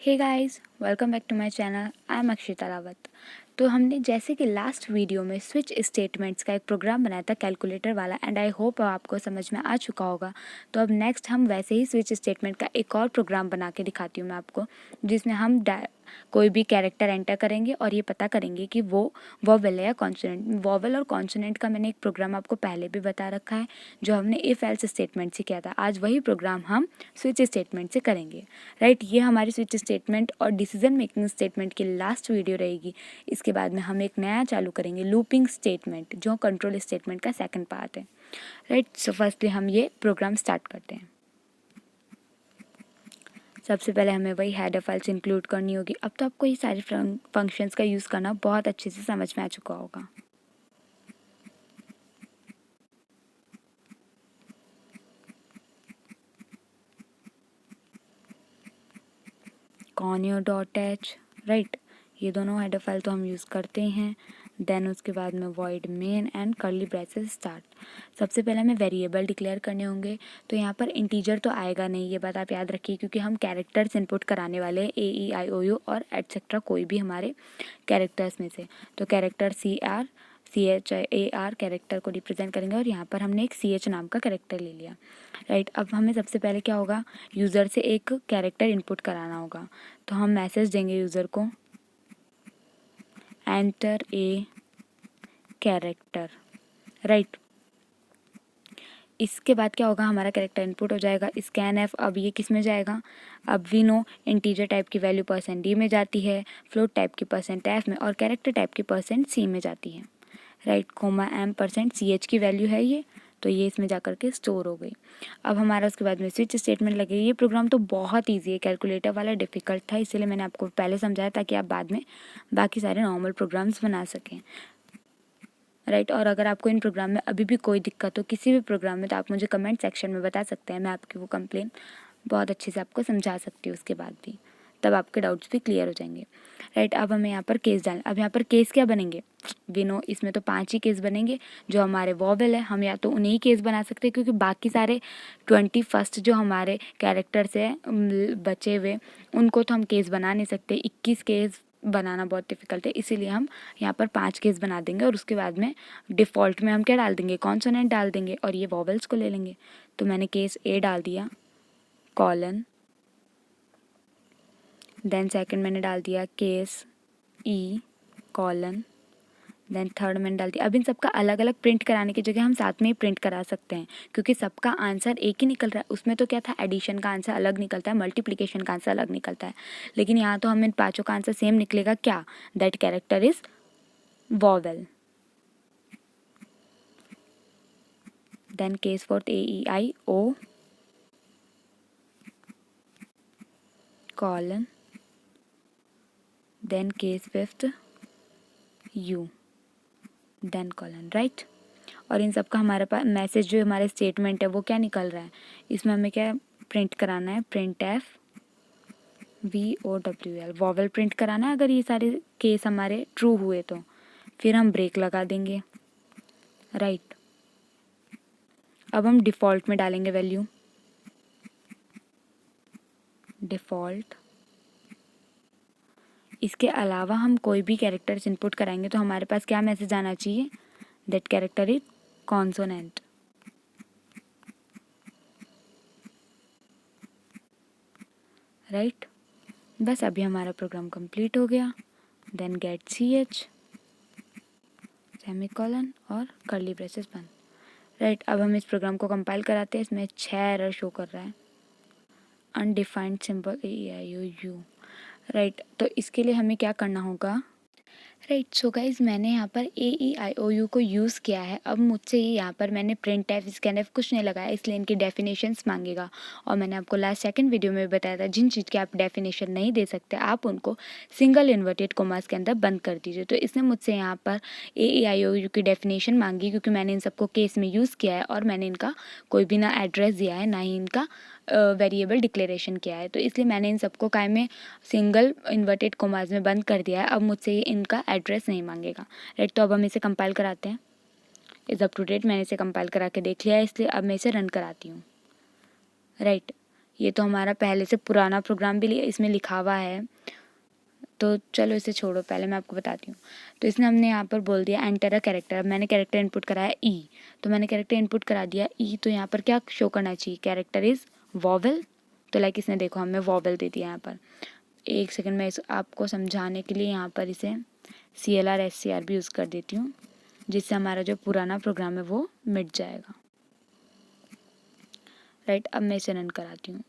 Hey guys, welcome back to my channel. I am Akshita Rawat. तो हमने जैसे कि लास्ट वीडियो में स्विच स्टेटमेंट्स का एक प्रोग्राम बनाया था कैलकुलेटर वाला, एंड आई होप आपको समझ में आ चुका होगा। तो अब नेक्स्ट हम वैसे ही स्विच स्टेटमेंट का एक और प्रोग्राम बना के दिखाती हूँ मैं आपको, जिसमें हम कोई भी कैरेक्टर एंटर करेंगे और ये पता करेंगे कि वो वॉवेल है या कॉन्सोनेंट। वॉवेल और कॉन्सोनेंट का मैंने एक प्रोग्राम आपको पहले भी बता रखा है, जो हमने इफ एल्स स्टेटमेंट से किया था। आज वही प्रोग्राम हम स्विच स्टेटमेंट से करेंगे। राइट, ये हमारी स्विच स्टेटमेंट और डिसीजन मेकिंग स्टेटमेंट की लास्ट वीडियो रहेगी। इसके बाद में हम एक नया चालू करेंगे, लूपिंग स्टेटमेंट, जो कंट्रोल स्टेटमेंट का सेकंड पार्ट है। राइट, सो फर्स्टली हम ये प्रोग्राम स्टार्ट करते हैं। सबसे पहले हमें वही हेडर फाइल्स इंक्लूड करनी होगी। अब तो आपको ये सारे फंक्शंस का यूज़ करना बहुत अच्छे से समझ में आ चुका होगा। conio.h, राइट, ये दोनों हेडर फाइल तो हम यूज़ करते हैं। देन उसके बाद में void main and curly braces start. सबसे पहले हमें वेरिएबल डिक्लेयर करने होंगे। तो यहाँ पर इंटीजर तो आएगा नहीं, ये बात आप याद रखिए, क्योंकि हम कैरेक्टर्स इनपुट कराने वाले हैं, AEIOU और एटसेट्रा, कोई भी हमारे कैरेक्टर्स में से। तो कैरेक्टर CHAR कैरेक्टर को रिप्रेजेंट करेंगे, और यहाँ पर हमने एक CH नाम का कैरेक्टर ले लिया। राइट, अब हमें सबसे पहले क्या होगा, यूज़र से एक कैरेक्टर इनपुट कराना होगा। तो हम मैसेज देंगे यूज़र को, एंटर ए कैरेक्टर। राइट, इसके बाद क्या होगा, हमारा कैरेक्टर इनपुट हो जाएगा। स्कैन F, अब ये किस में जाएगा, अब वी नो इंटीजर टाइप की वैल्यू %d में जाती है, फ्लोट टाइप की %f में, और कैरेक्टर टाइप की %c में जाती है। राइट, कोमा m %ch की वैल्यू है ये, तो ये इसमें जा कर के स्टोर हो गई। अब हमारा उसके बाद में स्विच स्टेटमेंट लगेगी। ये प्रोग्राम तो बहुत ईजी है, कैलकुलेटर वाला डिफ़िकल्ट था, इसीलिए मैंने आपको पहले समझाया ताकि आप बाद में बाकी सारे नॉर्मल प्रोग्राम्स बना सकें। राइट, और अगर आपको इन प्रोग्राम में अभी भी कोई दिक्कत हो किसी भी प्रोग्राम में, तो आप मुझे कमेंट सेक्शन में बता सकते हैं। मैं आपकी वो कंप्लेन बहुत अच्छे से आपको समझा सकती हूँ उसके बाद भी, तब आपके डाउट्स भी क्लियर हो जाएंगे। राइट, अब हमें यहाँ पर केस डालना। अब यहाँ पर केस क्या बनेंगे, वी नो इसमें तो 5 ही केस बनेंगे। जो हमारे वॉवेल है, हम या तो उन्हीं ही केस बना सकते हैं, क्योंकि बाकी सारे 21 जो हमारे कैरेक्टर्स हैं बचे हुए, उनको तो हम केस बना नहीं सकते। 21 केस बनाना बहुत डिफिकल्ट है, इसीलिए हम यहाँ पर 5 केस बना देंगे, और उसके बाद में डिफ़ॉल्ट में हम क्या डाल देंगे, कॉन्सोनेंट डाल देंगे, और ये वॉवेल्स को ले लेंगे। तो मैंने केस A डाल दिया, कॉलन, देन सेकंड मैंने डाल दिया case E, colon, then third मैंने डाल दिया। अब इन सबका अलग अलग प्रिंट कराने की जगह हम साथ में ही प्रिंट करा सकते हैं, क्योंकि सबका आंसर एक ही निकल रहा है। उसमें तो क्या था, एडिशन का आंसर अलग निकलता है, मल्टीप्लिकेशन का आंसर अलग निकलता है, लेकिन यहाँ तो हम इन पाँचों का आंसर सेम निकलेगा। क्या, that character is vowel. Then case fourth AEIO, colon, then case fifth U, then colon, right। और इन सब का हमारे पास मैसेज जो हमारे स्टेटमेंट है वो क्या निकल रहा है, इसमें हमें क्या प्रिंट कराना है, printf VOWL, वॉवेल प्रिंट कराना है। अगर ये सारे केस हमारे ट्रू हुए तो फिर हम ब्रेक लगा देंगे। राइट, अब हम डिफ़ॉल्ट में डालेंगे वैल्यू, डिफ़ॉल्ट। इसके अलावा हम कोई भी कैरेक्टर्स इनपुट कराएंगे तो हमारे पास क्या मैसेज आना चाहिए, that character is consonant. Right, बस अभी हमारा प्रोग्राम कंप्लीट हो गया। देन गेट CH, सेमीकोलन और कर्ली ब्रेसेस बंद। राइट, अब हम इस प्रोग्राम को कंपाइल कराते हैं। इसमें 6 एरर शो कर रहा है, अनडिफाइंड सिंबल AEIOU। राइट, तो इसके लिए हमें क्या करना होगा। राइट, सो गाइज मैंने यहाँ पर AEIOU को यूज़ किया है। अब मुझसे ये यहाँ पर मैंने printf scanf कुछ नहीं लगाया, इसलिए इनकी डेफिनेशंस मांगेगा। और मैंने आपको लास्ट सेकंड वीडियो में बताया था, जिन चीज़ के आप डेफिनेशन नहीं दे सकते आप उनको सिंगल इन्वर्टेड कोमास के अंदर बंद कर दीजिए। तो इसने मुझसे यहाँ पर AEIOU की डेफिनेशन मांगी, क्योंकि मैंने इन सबको केस में यूज़ किया है और मैंने इनका कोई भी ना एड्रेस दिया है, ना ही इनका वेरिएबल डिक्लेरेशन किया है। तो इसलिए मैंने इन सबको काय में सिंगल इन्वर्टेड कोमास में बंद कर दिया है। अब मुझसे ये इनका एड्रेस नहीं मांगेगा। राइट, तो अब हम इसे कंपाइल कराते हैं। इज़ अप टू डेट, मैंने इसे कंपाइल करा के देख लिया है, इसलिए अब मैं इसे रन कराती हूँ। राइट, ये तो हमारा पहले से पुराना प्रोग्राम भी इसमें लिखा हुआ है, तो चलो इसे छोड़ो, पहले मैं आपको बताती हूँ। तो इसने हमने यहाँ पर बोल दिया एंटर अ कैरेक्टर। अब मैंने कैरेक्टर इनपुट कराया ई, तो मैंने कैरेक्टर इनपुट करा दिया ई, तो यहाँ पर क्या शो करना चाहिए, कैरेक्टर इज़ वॉवल। तो लाइक इसने देखो हमें वॉवल दे दिया यहाँ पर। एक सेकंड में इस आपको समझाने के लिए यहाँ पर इसे CLR SCR भी यूज़ कर देती हूँ, जिससे हमारा जो पुराना प्रोग्राम है वो मिट जाएगा। राइट, अब मैं इसे रन कराती हूँ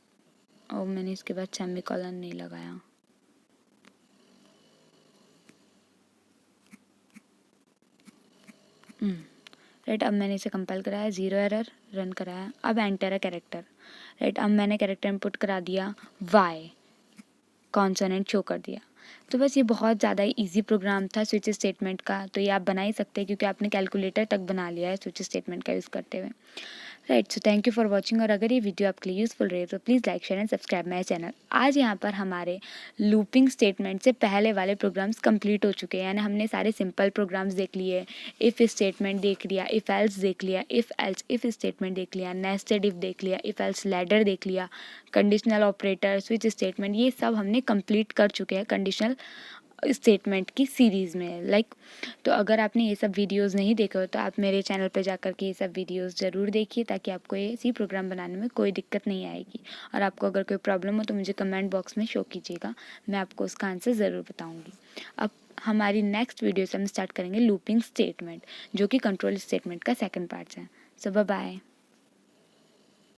और मैंने इसके बाद सेमीकोलन नहीं लगाया। राइट, अब मैंने इसे कंपाइल कराया, 0 एरर, रन कराया। अब एंटर अ कैरेक्टर। राइट, अब मैंने कैरेक्टर इनपुट करा दिया वाई, कॉन्सोनेंट शो कर दिया। तो बस ये बहुत ज़्यादा इजी प्रोग्राम था स्विच स्टेटमेंट का, तो ये आप बना ही सकते हैं क्योंकि आपने कैलकुलेटर तक बना लिया है स्विच स्टेटमेंट का यूज़ करते हुए। Right, so thank you for watching. और अगर ये वीडियो आपके लिए यूज़फुल रहे तो please like share and subscribe my channel. आज यहाँ पर हमारे लूपिंग स्टेटमेंट से पहले वाले प्रोग्राम्स कंप्लीट हो चुके हैं, यानी हमने सारे सिंपल प्रोग्राम्स देख लिए, इफ़ स्टेटमेंट देख लिया, इफ़ एल्स देख लिया, इफ़ स्टेटमेंट देख लिया, नेस्टेड इफ़ देख लिया, इफ़ एल्स लैडर देख लिया, कंडीशनल ऑपरेटर, स्विच स्टेटमेंट, ये सब हमने कंप्लीट कर चुके हैं कंडीशनल स्टेटमेंट की सीरीज़ में। लाइक तो अगर आपने ये सब वीडियोस नहीं देखे हो तो आप मेरे चैनल पर जा कर के ये सब वीडियोस ज़रूर देखिए, ताकि आपको ये इसी प्रोग्राम बनाने में कोई दिक्कत नहीं आएगी। और आपको अगर कोई प्रॉब्लम हो तो मुझे कमेंट बॉक्स में शो कीजिएगा, मैं आपको उसका आंसर ज़रूर बताऊँगी। अब हमारी नेक्स्ट वीडियो से हम स्टार्ट करेंगे लूपिंग स्टेटमेंट, जो कि कंट्रोल स्टेटमेंट का सेकंड पार्ट है। सो बाय बाय।